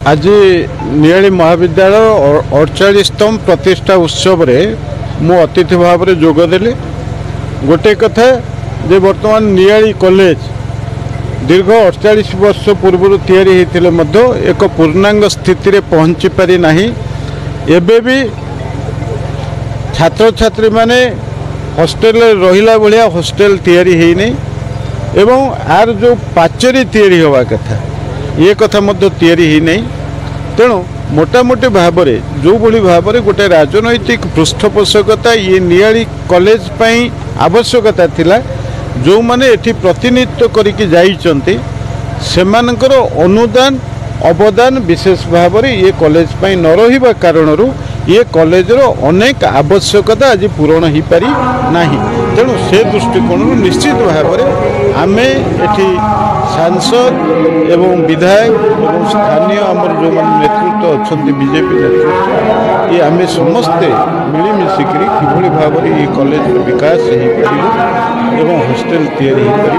आज नियाली महाविद्यालय 48तम प्रतिष्ठा उत्सव रे मु अतिथि भाव में जोगदेली। गोटे कथा जे वर्तमान नियाली कॉलेज दीर्घ 48 वर्ष पूर्व तैयारी होते एक पूर्णांग स्थिति रे पहुँची पारि नाही। एबे भी छात्र छात्री माने हॉस्टेल रहिला भलिया हॉस्टेल तैयारी है नहीं एवं आर जो पाचेरी तैयारी होवा कथा ये कथा मध्य तैयारी ही नहीं। तेणु मोटामोटी भाव में जो भली भाव में गोटे राजनैतिक पृष्ठपोषकता ये नियाली कॉलेज पई आवश्यकता थिला। जो माने एठी प्रतिनिधित्व करिकि जाइचंती सेमानकर अनुदान अवदान विशेष भाव में ये कॉलेज पई न रहिबा कारणरू ये कॉलेज रो अनेक आवश्यकता आज पूरण हो पारि नाही। तेणु से दृष्टिकोण निश्चित भाव में आमे एठी सांसद एवं विधायक एवं स्थानीय आमर जो नेतृत्व अच्छा बीजेपी नेतृत्व ये आमे समस्ते मिलमिशिक किभली भाव में ये कॉलेज विकास हो पार एवं हॉस्टेल तैयारी हो पार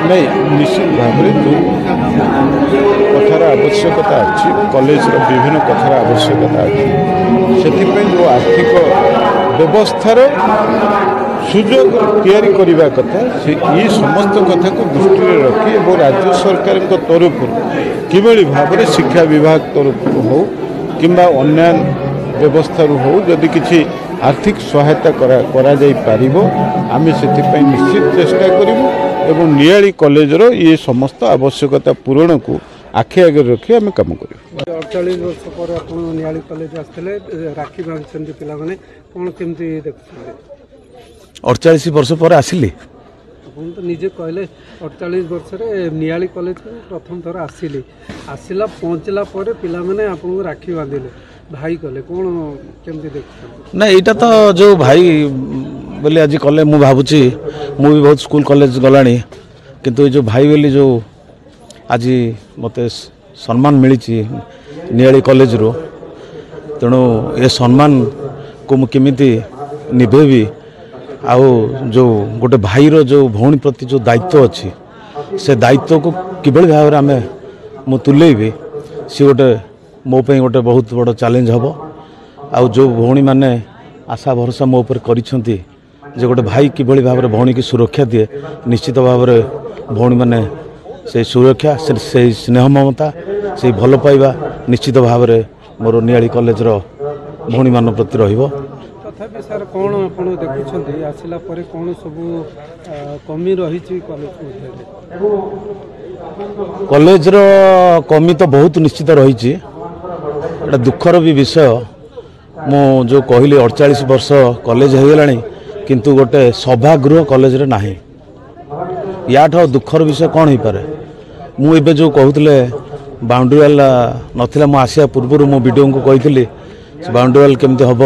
नहीं निश्चित भाव में जो कथार आवश्यकता अच्छी कॉलेज विभिन्न कथार आवश्यकता अच्छी से जो आर्थिक व्यवस्थार सुजोग तैयारी करने कथा से ये समस्त कथा को दृष्टि रखी और राज्य सरकार तरफ किभली भाव में शिक्षा विभाग तरफ हो कि अन्य व्यवस्था हो जदि किसी आर्थिक सहायता करा जाई पारिबो आमे से निश्चित चेष्टा करूँ एवं नियाली कॉलेज रो ये समस्त आवश्यकता पूरण को आखि आगे रखी आम कम कर। 48 वर्ष पर आपण नियाली कॉलेज आसते राखी बांधते पिला माने कौन केमती देखते 48 वर्ष पर आसिली आपन तो निजे कहले 48 वर्ष रे नियाली कॉलेज प्रथम थर आसिली आसिला पहुँचला पर पिला माने आपन राखी बांधिले भाई कले कौन केमती देखते ना यहाँ तो जो भाई बोले आज कले मु भावुची मु भी बहुत स्कूल कॉलेज गलानी किंतु जो भाई बोली जो आज मते सम्मान मिली नियाली कॉलेज रो तेणु ये सम्मान को मु केमिति निभेबी आउ जो गोटे भाई रो जो भौणी प्रति जो दायित्व अच्छी से दायित्व को किभली भाव में आमे मु तुलेबी सी गोटे मो पे गोटे बहुत बड़ चैलेंज हम आउ जो भौणी मैंने आशा भरोसा मो पर करिसेंती जे गोटे भाई किभली भाव में भौणी की सुरक्षा दिए निश्चित भाव में भौणी मैंने से सुरक्षा से स्नेह ममता से भल पाइबा निश्चित भाव में मोर नियाली कॉलेज रो भौणी मान प्रति रहिबो। तथापि सर कौन आपण देखुछंती आसिला परे कौन सब कमी रही कॉलेज रो कमी तो बहुत निश्चित रही एटा दुखर भी विषय मु जो कहली 48 वर्ष कॉलेज हो गलानी किंतु गोटे सभागृह कॉलेज रे नाही या दुखर विषय कौन हो पारे मु एबे जो कहूले बाउंड्री वाल नथिला मु आसिया पूर्व मो वीडियो को कही बाउंड्री वाल केमती हम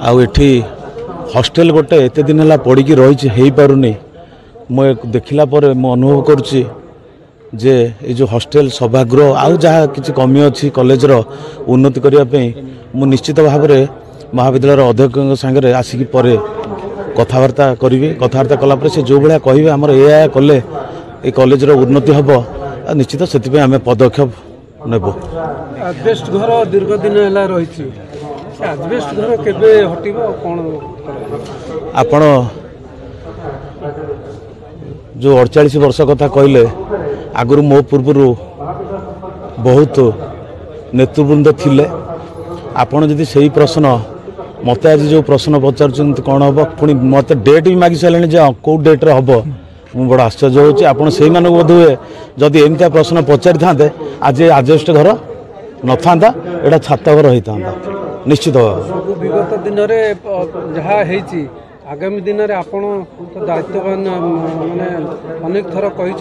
आउ एठी हॉस्टेल गोटे एते दिन है पड़ी रही हो पारुनी मु देखला पर मु अनुभव करुच्ची जे ये जो हॉस्टेल सभागृह आउ जहाँ किसी कमी अच्छी कॉलेज रो उन्नति करने मु निश्चित भाव में महाविद्यालय अध्यक्ष सांगे आसिकी परे कथबार्ता करी कथबार्ता कलापर से जो भाया कहे आमर ए कले ये कॉलेज रो उन्नति हम निश्चित से आम पदक्षेप नेबो। आजबेस्ट घर दीर्घ दिन है रही आजबेस्ट घर केबे हटिबो कोन आपण जो 48 वर्ष कथा कहले आगुरी मो पूर्व बहुत नेतृवृंद थिले आपण जदि सही प्रश्न मत आज जो प्रश्न पचार कौन हम पुणी मत डेट भी मागी सारे कौ डेट्रे हम मुझे बड़ा आश्चर्य होची आपण से बोध हुए जदि एमती प्रश्न पचारि था आज आजबेस्ट घर न था एटा छात घर होता निश्चित विगत दिन जहाँ आगामी दिन में आपण तो दायित्ववान माने अनेक थर कही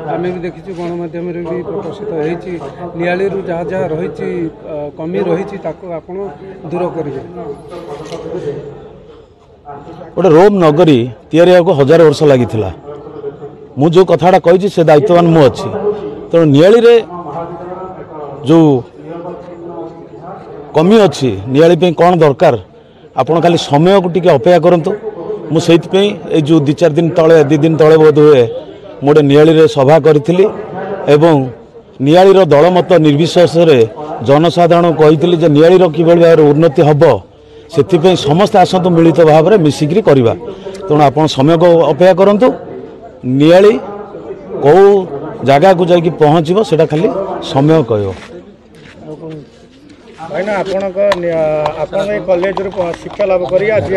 आम भी देखी गणमाध्यम भी प्रकाशित हो नियाली जहाँ जहाँ रही कमी रही आपड़ दूर करेंगे गोटे रोम नगरी तैयारी को 1000 वर्ष लगी मु जो कथाटा कही से दायित्ववान मु अच्छी तेणु नियाली रे जो कमी अच्छी नियाली कौन दरकार आपण खाली समय को टिके अपेक्षा करंतु मुझे जो 2-4 दिन तले 2 दिन तले बोध हुए मोटे नियाली सभा करी एवं नियालीर दलमत निर्विशेष जनसाधारण कही नियालीर कि भाव उन्नति हम से समस्त आसतु मिलित भाव में मिसिक करवा तेणु आप समय को अपेक्षा करूँ नियाली कौ जगह को जाकि पहुँचब से खाली समय कह भाई ना आपण कॉलेज शिक्षा लाभ कर आज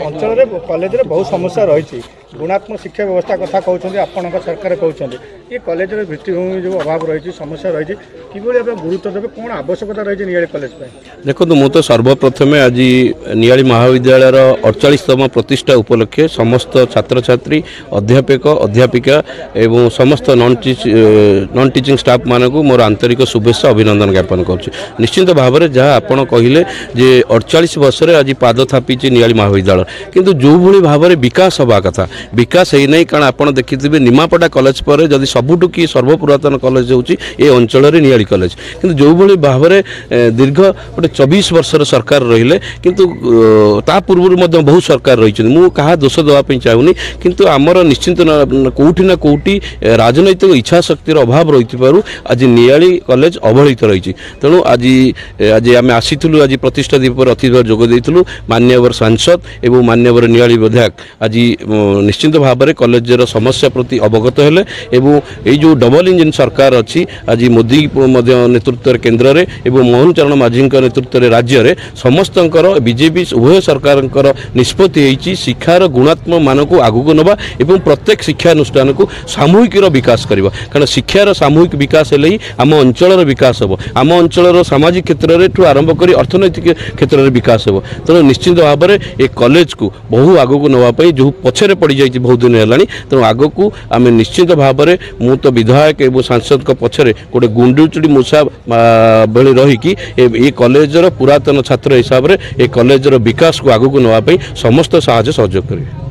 अंचल कॉलेज बहुत समस्या रही गुणात्मक शिक्षा व्यवस्था कथा कहते आपण सरकार कहते ये कॉलेज भित्तिभूमि जो अभाव रही समस्या रही कि गुरुत्व देवे कौन आवश्यकता रही नियाली कॉलेज देखो मु तो सर्वप्रथम आज नियाली महाविद्यालय 48तम प्रतिष्ठा उपलक्षे समस्त छात्र छात्री अध्यापक अध्यापिका एवं समस्त नॉन टीचिंग स्टाफ मानक मोर आंतरिक शुभेच्छा अभिनंदन ज्ञापन करुच्ची निश्चिंत भाव में जहाँ आपण कहले जे 48 वर्ष आज पाद थापी नियाली महाविद्यालय किंतु जो भली भाव में विकास हवा कथा विकास है नहीं कारण आप देखिए निमापड़ा कॉलेज पर जदि सबुठू कि सर्वपुरातन कॉलेज होची ए अंचल नियाली कॉलेज किंतु जो भली भाव में दीर्घ गोटे 24 वर्षर सरकार रहिले किंतु ता पूर्व बहुत सरकार रही मु कहा दोष देवाई चाहूनी किंतु आमर निश्चिंत कौटी ना कौटी राजनैतिक इच्छा शक्तिर अभाव रही आज नियाली कॉलेज अवहेलित रही तेणु आज आज आम आसीलु आज प्रतिष्ठा दिवस अतिथि जोगदेलु मान्यवर सांसद एवं मान्यवर नियाली विधायक आज निश्चिंत भाव में कॉलेजर समस्या प्रति अवगत हेले एवं ये जो डबल इंजिन सरकार अच्छी आज मोदी नेतृत्व केन्द्र में एवं मोहन चरण माझी नेतृत्व में राज्य में समस्त बीजेपी उभय सरकार निष्पत्ति शिक्षार गुणात्मक मान को आगू नवा एवं प्रत्येक शिक्षानुष्ठान को सामूहिक विकास करवा कारण शिक्षार सामूहिक विकास हेले ही आम अंचल विकास हम आम अंचल सामाजिक क्षेत्र में आरंभ कर अर्थनैतिक क्षेत्र में विकास हो तेणु निश्चित भाव में ये कॉलेज को बहु आगू नापी जो पछरे पड़ जाए बहुत दिन है तेणु आग को आम निश्चित भाव में मु तो विधायक एवं सांसद पछरे गोटे गुंडुचुड़ी मूषा भली रहीकि ये कॉलेजर पुरातन छात्र हिसाब से ये कॉलेजर विकास को आगू नापी समस्त साहाय्य सहयोग करेंगे।